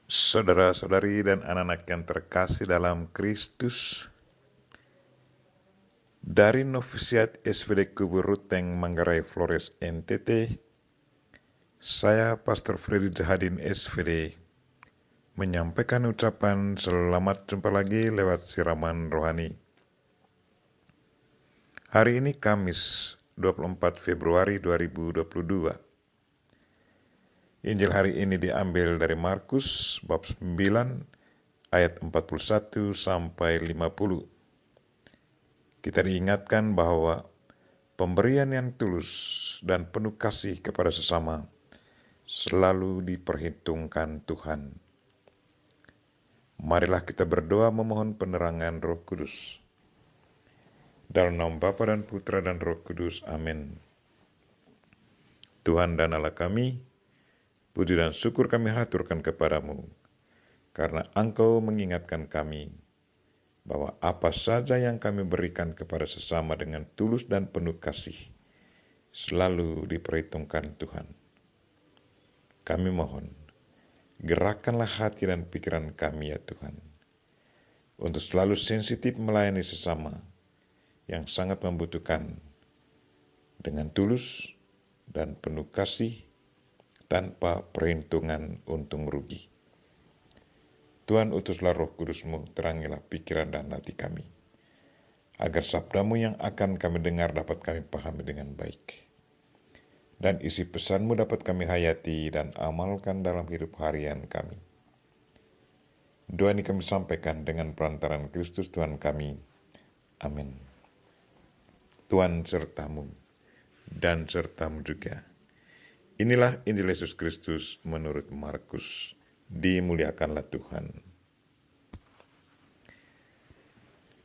Saudara-saudari dan anak-anak yang terkasih dalam Kristus, dari Novisiat SVD Kubur Ruteng Manggarai Flores NTT, saya Pastor Freddy Jahadin SVD menyampaikan ucapan selamat jumpa lagi lewat siraman rohani. Hari ini Kamis 24 Februari 2022. Injil hari ini diambil dari Markus bab 9 ayat 41 sampai 50. Kita diingatkan bahwa pemberian yang tulus dan penuh kasih kepada sesama selalu diperhitungkan Tuhan. Marilah kita berdoa memohon penerangan Roh Kudus. Dalam nama Bapa dan Putra dan Roh Kudus. Amin. Tuhan dan Allah kami, puji dan syukur kami haturkan kepadamu, karena Engkau mengingatkan kami bahwa apa saja yang kami berikan kepada sesama dengan tulus dan penuh kasih, selalu diperhitungkan Tuhan. Kami mohon, gerakkanlah hati dan pikiran kami ya Tuhan, untuk selalu sensitif melayani sesama yang sangat membutuhkan dengan tulus dan penuh kasih tanpa perhitungan untung rugi. Tuhan, utuslah Roh Kudus-Mu, terangilah pikiran dan hati kami, agar sabda-Mu yang akan kami dengar dapat kami pahami dengan baik, dan isi pesan-Mu dapat kami hayati dan amalkan dalam hidup harian kami. Doa ini kami sampaikan dengan perantaraan Kristus Tuhan kami. Amin. Tuhan sertamu dan sertamu juga. Inilah Injil Yesus Kristus menurut Markus. Dimuliakanlah Tuhan.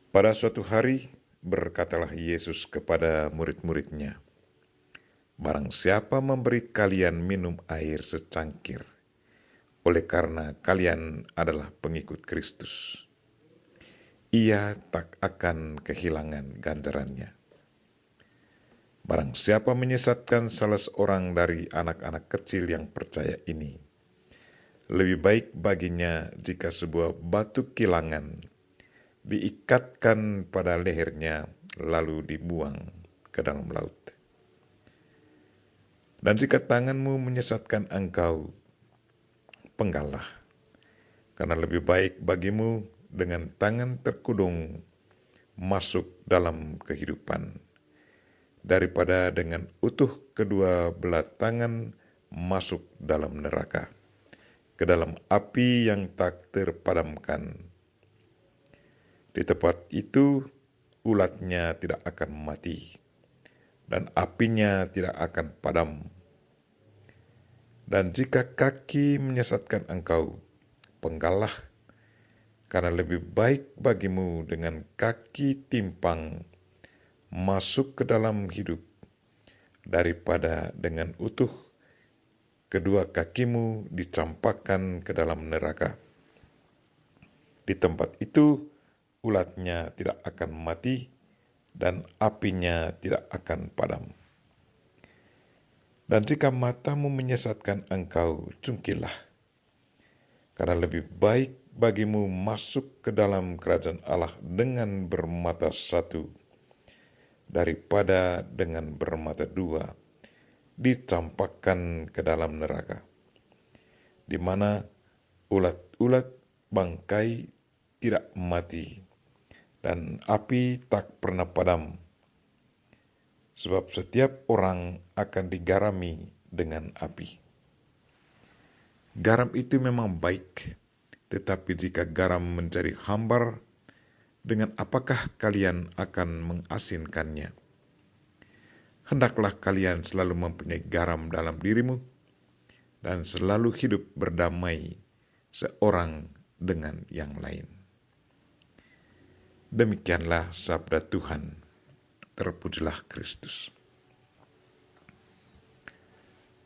Pada suatu hari berkatalah Yesus kepada murid-muridnya, "Barang siapa memberi kalian minum air secangkir, oleh karena kalian adalah pengikut Kristus, ia tak akan kehilangan ganjarannya. Barang siapa menyesatkan salah seorang dari anak-anak kecil yang percaya ini, lebih baik baginya jika sebuah batu kilangan diikatkan pada lehernya lalu dibuang ke dalam laut. Dan jika tanganmu menyesatkan engkau, penggallah, karena lebih baik bagimu dengan tangan terkudung masuk dalam kehidupan, daripada dengan utuh kedua belah tangan masuk dalam neraka, ke dalam api yang tak terpadamkan. Di tempat itu ulatnya tidak akan mati, dan apinya tidak akan padam. Dan jika kaki menyesatkan engkau, penggallah, karena lebih baik bagimu dengan kaki timpang masuk ke dalam hidup, daripada dengan utuh kedua kakimu dicampakkan ke dalam neraka. Di tempat itu ulatnya tidak akan mati, dan apinya tidak akan padam. Dan jika matamu menyesatkan engkau, cungkilah, karena lebih baik bagimu masuk ke dalam kerajaan Allah dengan bermata satu, daripada dengan bermata dua dicampakkan ke dalam neraka, di mana ulat-ulat bangkai tidak mati, dan api tak pernah padam. Sebab setiap orang akan digarami dengan api. Garam itu memang baik, tetapi jika garam menjadi hambar, dengan apakah kalian akan mengasinkannya? Hendaklah kalian selalu mempunyai garam dalam dirimu, dan selalu hidup berdamai seorang dengan yang lain." Demikianlah sabda Tuhan. Terpujilah Kristus.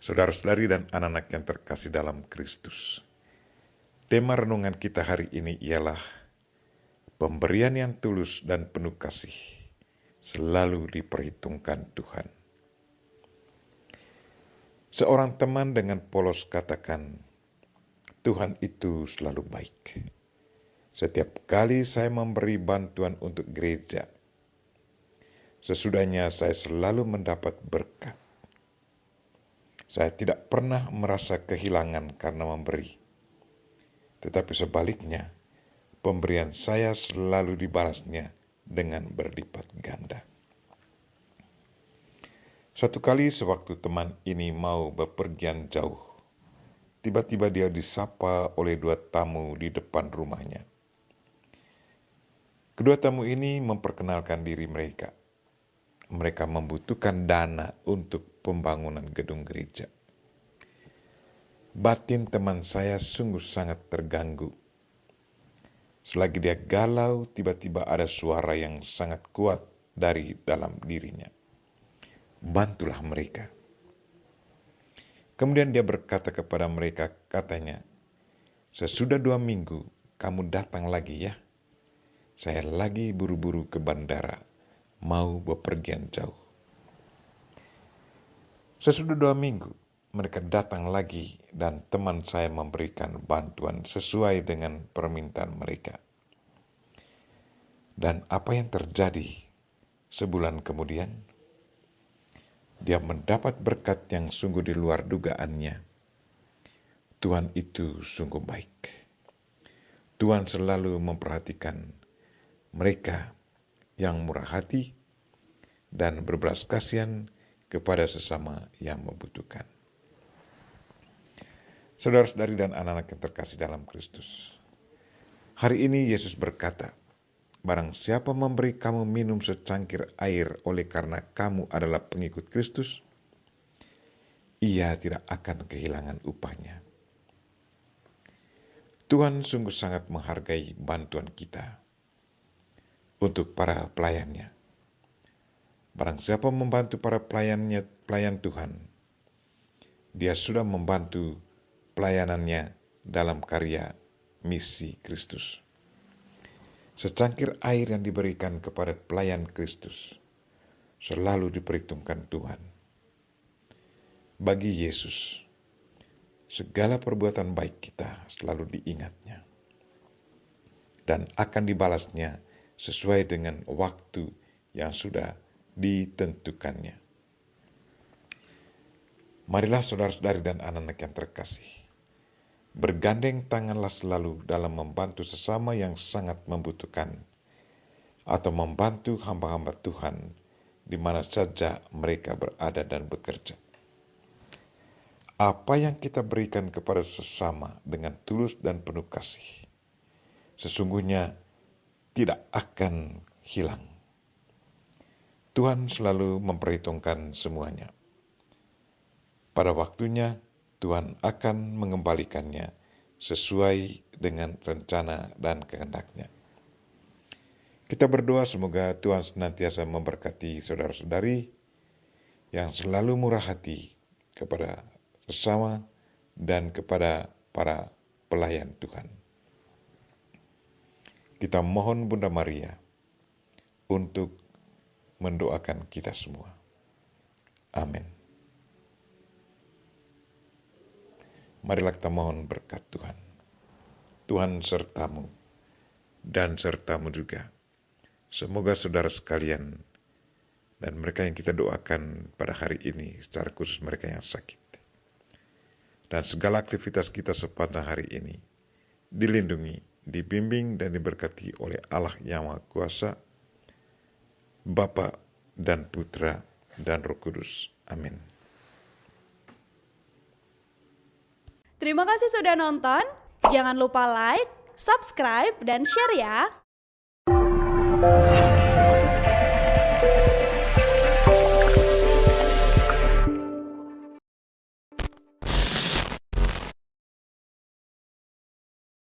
Saudara-saudari dan anak-anak yang terkasih dalam Kristus, tema renungan kita hari ini ialah pemberian yang tulus dan penuh kasih selalu diperhitungkan Tuhan. Seorang teman dengan polos katakan, Tuhan itu selalu baik. Setiap kali saya memberi bantuan untuk gereja, sesudahnya saya selalu mendapat berkat. Saya tidak pernah merasa kehilangan karena memberi. Tetapi sebaliknya, pemberian saya selalu dibalasnya dengan berlipat ganda. Satu kali sewaktu teman ini mau bepergian jauh, tiba-tiba dia disapa oleh 2 tamu di depan rumahnya. Kedua tamu ini memperkenalkan diri mereka. Mereka membutuhkan dana untuk pembangunan gedung gereja. Batin teman saya sungguh sangat terganggu. Selagi dia galau, tiba-tiba ada suara yang sangat kuat dari dalam dirinya. Bantulah mereka. Kemudian dia berkata kepada mereka, katanya, sesudah 2 minggu kamu datang lagi ya. Saya lagi buru-buru ke bandara, mau bepergian jauh. Sesudah 2 minggu, mereka datang lagi dan teman saya memberikan bantuan sesuai dengan permintaan mereka. Dan apa yang terjadi? Sebulan kemudian, dia mendapat berkat yang sungguh di luar dugaannya. Tuhan itu sungguh baik. Tuhan selalu memperhatikan mereka yang murah hati dan berbelas kasihan kepada sesama yang membutuhkan. Saudara-saudari dan anak-anak yang terkasih dalam Kristus, hari ini Yesus berkata, barang siapa memberi kamu minum secangkir air oleh karena kamu adalah pengikut Kristus, ia tidak akan kehilangan upahnya. Tuhan sungguh sangat menghargai bantuan kita untuk para pelayannya. Barang siapa membantu para pelayan Tuhan, dia sudah membantu pelayanannya dalam karya misi Kristus. Secangkir air yang diberikan kepada pelayan Kristus selalu diperhitungkan Tuhan. Bagi Yesus, segala perbuatan baik kita selalu diingatnya dan akan dibalasnya sesuai dengan waktu yang sudah ditentukannya. Marilah saudara-saudari dan anak-anak yang terkasih, bergandeng tanganlah selalu dalam membantu sesama yang sangat membutuhkan atau membantu hamba-hamba Tuhan di mana saja mereka berada dan bekerja. Apa yang kita berikan kepada sesama dengan tulus dan penuh kasih, sesungguhnya tidak akan hilang. Tuhan selalu memperhitungkan semuanya. Pada waktunya, Tuhan akan mengembalikannya sesuai dengan rencana dan kehendak-Nya. Kita berdoa semoga Tuhan senantiasa memberkati saudara-saudari yang selalu murah hati kepada sesama dan kepada para pelayan Tuhan. Kita mohon Bunda Maria untuk mendoakan kita semua. Amin. Marilah kita mohon berkat Tuhan. Tuhan sertamu dan sertamu juga. Semoga saudara sekalian dan mereka yang kita doakan pada hari ini, secara khusus mereka yang sakit, dan segala aktivitas kita sepanjang hari ini dilindungi, dibimbing dan diberkati oleh Allah yang Maha Kuasa, Bapa dan Putra dan Roh Kudus. Amin. Terima kasih sudah nonton. Jangan lupa like, subscribe, dan share ya.